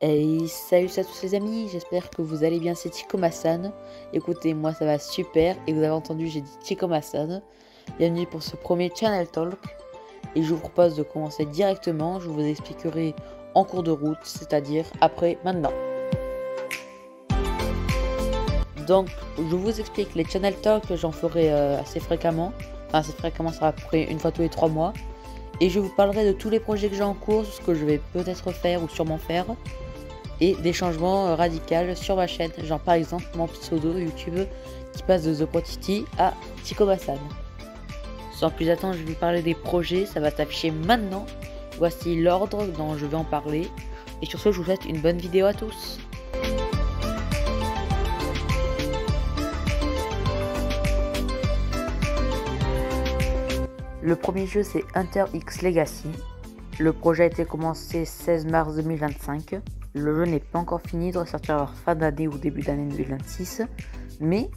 Hey, salut à tous les amis, j'espère que vous allez bien, c'est Chikomasan. Écoutez, moi ça va super, et vous avez entendu, j'ai dit Chikomasan. Bienvenue pour ce premier Channel Talk, et je vous propose de commencer directement, je vous expliquerai en cours de route, c'est-à-dire après, maintenant. Donc, je vous explique les Channel Talk, j'en ferai assez fréquemment. Enfin, assez fréquemment, ça va à peu près une fois tous les 3 mois. Et je vous parlerai de tous les projets que j'ai en cours, ce que je vais peut-être faire ou sûrement faire. Et des changements radicaux sur ma chaîne, genre par exemple mon pseudo YouTube qui passe de ThePotiti à Chikomasan. Sans plus attendre, je vais vous parler des projets, ça va s'afficher maintenant. Voici l'ordre dont je vais en parler. Et sur ce, je vous souhaite une bonne vidéo à tous. Le premier jeu, c'est Hunter X Legacy. Le projet a été commencé 16 mars 2025. Le jeu n'est pas encore fini, il doit sortir à fin d'année ou début d'année 2026. Mais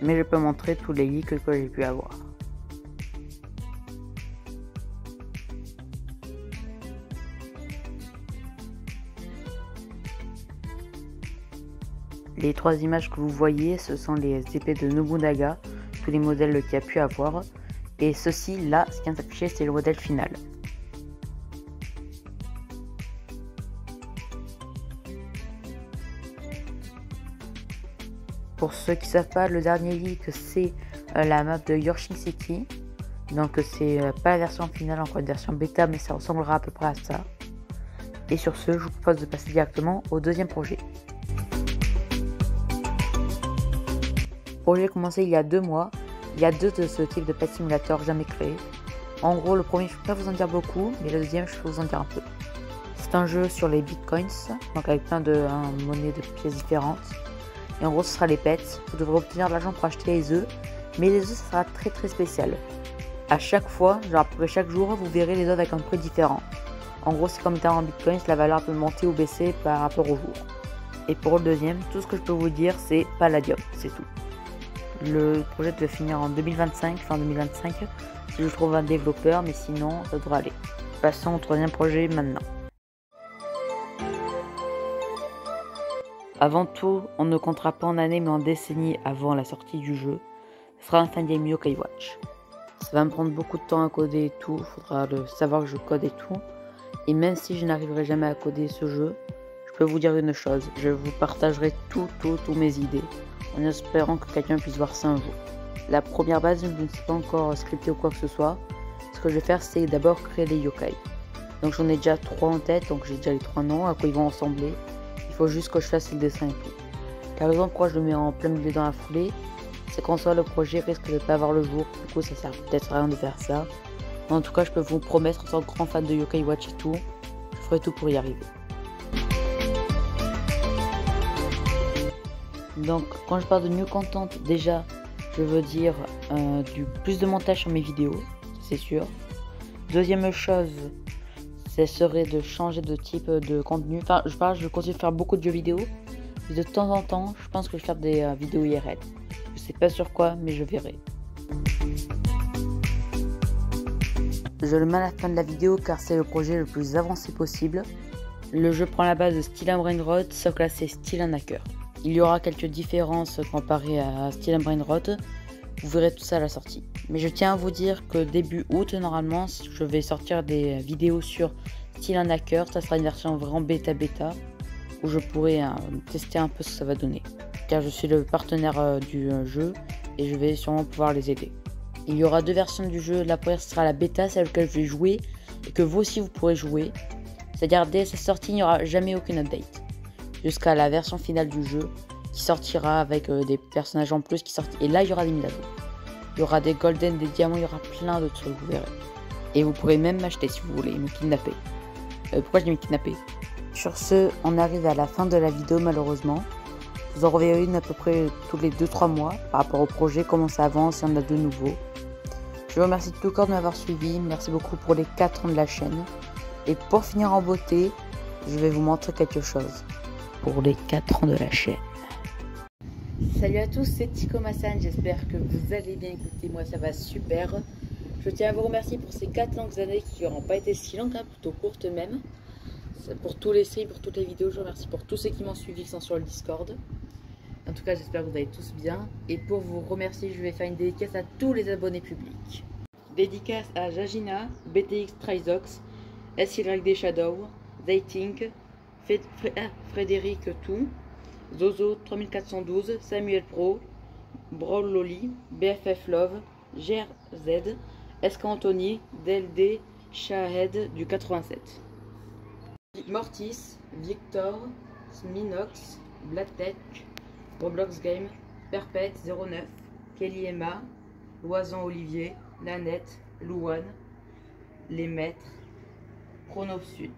je peux montrer tous les leaks que j'ai pu avoir. Les 3 images que vous voyez, ce sont les épées de Nobunaga, tous les modèles qu'il y a pu avoir. Et ceci, là, ce qui vient de s'afficher, c'est le modèle final. Pour ceux qui ne savent pas, le dernier leak, c'est la map de Yorshin City. Donc c'est pas la version finale, encore une version bêta, mais ça ressemblera à peu près à ça. Et sur ce, je vous propose de passer directement au deuxième projet. Le projet a commencé il y a 2 mois. Il y a 2 de ce type de pet simulator jamais créé. En gros, le premier, je ne peux pas vous en dire beaucoup, mais le deuxième, je peux vous en dire un peu. C'est un jeu sur les bitcoins, donc avec plein de monnaies de pièces différentes. Et en gros, ce sera les pets. Vous devrez obtenir de l'argent pour acheter les œufs, mais les œufs, ça sera très très spécial. À chaque fois, genre après chaque jour, vous verrez les œufs avec un prix différent. En gros, c'est comme étant en bitcoins, la valeur peut monter ou baisser par rapport au jour. Et pour le deuxième, tout ce que je peux vous dire, c'est Palladium, c'est tout. Le projet devait finir en 2025, fin 2025, si je trouve un développeur, mais sinon, ça devrait aller. Passons au troisième projet maintenant. Avant tout, on ne comptera pas en années, mais en décennies avant la sortie du jeu. Ce sera un fan game Yokai Watch. Ça va me prendre beaucoup de temps à coder et tout, il faudra savoir que je code et tout. Et même si je n'arriverai jamais à coder ce jeu, je peux vous dire une chose, je vous partagerai toutes mes idées, en espérant que quelqu'un puisse voir ça un jour. La première base, je ne sais pas encore scripter ou quoi que ce soit. Ce que je vais faire, c'est d'abord créer les yokai. Donc j'en ai déjà 3 en tête, donc j'ai déjà les 3 noms, à quoi ils vont ressembler. Il faut juste que je fasse le dessin et tout. La raison pourquoi je le mets en plein milieu dans la foulée, c'est qu'en soi le projet risque de ne pas avoir le jour, du coup ça sert peut-être à rien de faire ça. Mais en tout cas je peux vous promettre, en tant que grand fan de Yokai Watch et tout, je ferai tout pour y arriver. Donc quand je parle de new content, déjà je veux dire du plus de montage sur mes vidéos, c'est sûr. Deuxième chose, ce serait de changer de type de contenu. Enfin, je continue de faire beaucoup de jeux vidéo. Mais de temps en temps, je pense que je vais faire des vidéos IRL. Je sais pas sur quoi, mais je verrai. Je le mets à la fin de la vidéo car c'est le projet le plus avancé possible. Le jeu prend la base de Steel and Brainrot, sauf que là c'est Steel and Hacker. Il y aura quelques différences comparées à Steel and Brainrot. Vous verrez tout ça à la sortie. Mais je tiens à vous dire que début août, normalement, je vais sortir des vidéos sur Steel and Hacker. Ça sera une version vraiment bêta où je pourrai tester un peu ce que ça va donner. Car je suis le partenaire du jeu et je vais sûrement pouvoir les aider. Il y aura 2 versions du jeu. La première sera la bêta, celle que je vais jouer et que vous aussi vous pourrez jouer. C'est-à-dire dès sa sortie, il n'y aura jamais aucune update. Jusqu'à la version finale du jeu qui sortira avec des personnages en plus qui sortent. Et là, il y aura des mises à jour. Il y aura des golden, des diamants, il y aura plein de trucs, vous verrez. Et vous pourrez même m'acheter si vous voulez, me kidnapper. Pourquoi je dis me kidnapper? Sur ce, on arrive à la fin de la vidéo malheureusement. Vous en reverrez une à peu près tous les 2-3 mois par rapport au projet, comment ça avance, il y en a de nouveaux. Je vous remercie de tout cœur de m'avoir suivi, merci beaucoup pour les 4 ans de la chaîne. Et pour finir en beauté, je vais vous montrer quelque chose. Pour les 4 ans de la chaîne. Salut à tous, c'est Chikomasan, j'espère que vous allez bien. Écoutez, moi ça va super. Je tiens à vous remercier pour ces 4 longues années qui n'auront pas été si longues, plutôt courtes même. pour tous les streams, pour toutes les vidéos. Je vous remercie pour tous ceux qui m'ont suivi qui sont sur le Discord. En tout cas, j'espère que vous allez tous bien. Et pour vous remercier, je vais faire une dédicace à tous les abonnés publics. Dédicace à Jagina, BTX Trizox, SYD Shadow, Dating, Frédéric Tout, Zozo 3412, Samuel Pro, Brawl Loli, BFF Love, GRZ, SK Anthony, DLD Shahed du 87. Mortis, Victor, Sminox, Blacktech, Roblox Game, Perpète 09, Kelly Emma, Loison Olivier, Nanette, Louane, Les Maîtres, Chronosud,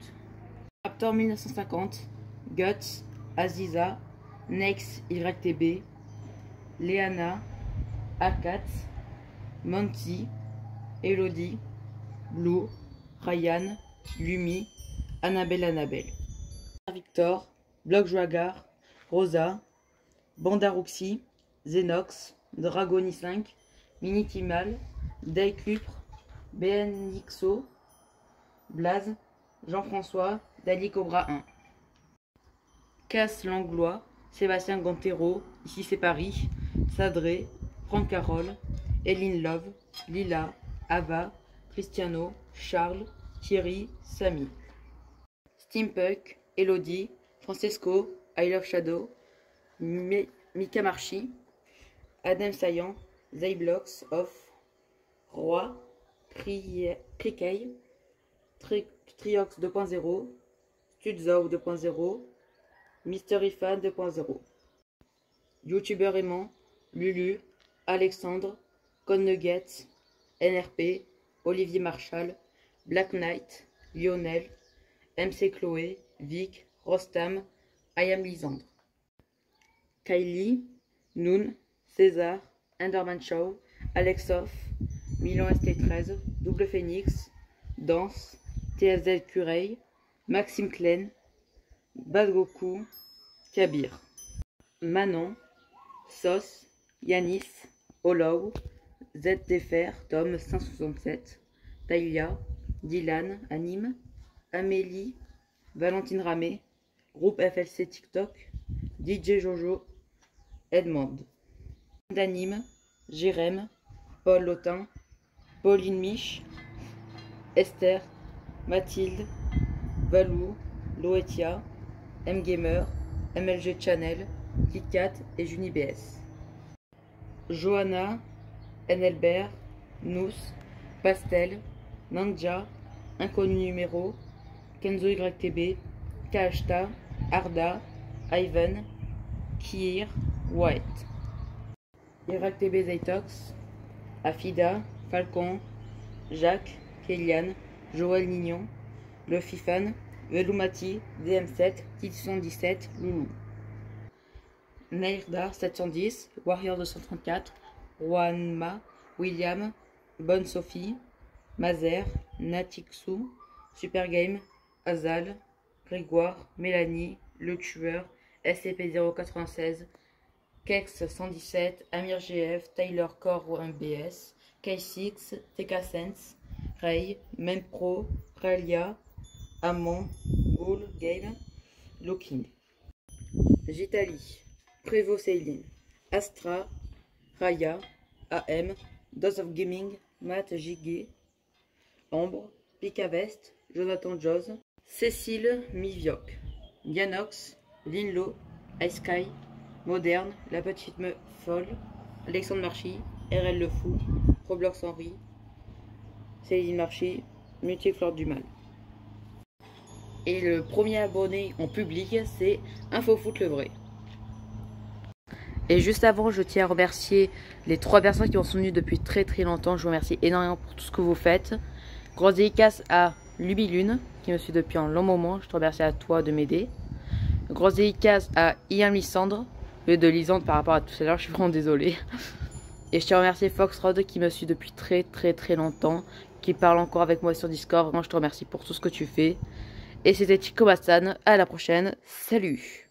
Raptor 1950, Guts, Aziza, Nex YTB, Léana, Akat, Monty, Elodie, Blue, Ryan, Lumi, Annabelle, Victor, Block Joagar, Rosa, Bandaruxi, Zenox, Dragoni 5, Minitimal, Daycupre, BNXO, Blaze, Jean-François, Dali Cobra 1. Casse Langlois, Sébastien Gantero, Ici c'est Paris, Sadré, Franck Carole, Eline Love, Lila, Ava, Cristiano, Charles, Thierry, Samy. Steampunk, Elodie, Francesco, I Love Shadow, Mika Marchi, Adam Saillant, Zyblox Off, Roi, Krikei, Triox 2.0, Studzao 2.0, Mystery Fan 2.0. Youtubeur aimant, Lulu, Alexandre, Con Nuggets, NRP, Olivier Marshall, Black Knight, Lionel, MC Chloé, Vic, Rostam, I Am Lisandre. Kylie, Noon, César, Enderman Show, Alexoff, Milan ST13, Double Phoenix, Danse, TSZ Cureil, Maxime Klein, Bad Goku, Kabir. Manon, Sos, Yanis, Olow, ZDFR, Tom 567, Taïlia, Dylan, Anime, Amélie, Valentine Ramé, Groupe FLC TikTok, DJ Jojo, Edmond. D'Anime, Jérém, Paul Lotin, Pauline Mich, Esther, Mathilde, Valou, Loetia, M-Gamer, MLG Channel, KitKat et JuniBS. Johanna, Enelbert, Nous, Pastel, Nandja, Inconnu Numéro, Kenzo YTB, Kahta, Arda, Ivan, Kiir, White. YTB Zaytox, Afida, Falcon, Jacques, Kélian, Joël Nignon, Le Fifan, Velumati, DM7, Titi117, Loulou. Nairda 710, Warrior 234, Juanma, William, Bonne Sophie, Mazer, Natixou, Super Game, Azal, Grégoire, Mélanie, Le Tueur, SCP-096, Kex 117, Amir GF, Tyler Core 1BS, K6, TK Sense, Ray, Mempro, Relia, Amon, Ghoul Game, Looking. Gitali, Prévost Céline, Astra, Raya, AM, Dose of Gaming, Matt Giguet, Ambre, Picavest, Jonathan Joz, Cécile Mivioc, Yanox, Linlo, Ice Sky, Moderne, La Petite Meuf Folle, Alexandre Marchi, RL Le Fou, Roblox Henry, Céline Marchi, Multiflore du Mal. Et le premier abonné en public, c'est InfoFoot le vrai. Et juste avant, je tiens à remercier les 3 personnes qui ont soutenu depuis très longtemps. Je vous remercie énormément pour tout ce que vous faites. Grosse dédicace à Lubilune, qui me suit depuis un long moment. Je te remercie à toi de m'aider. Grosse dédicace à Ian Lysandre, au lieu de Lisandre par rapport à tout à l'heure, je suis vraiment désolée. Et je tiens à remercier Foxrod qui me suit depuis très longtemps, qui parle encore avec moi sur Discord. Vraiment, je te remercie pour tout ce que tu fais. Et c'était Chico Bassan. À la prochaine. Salut!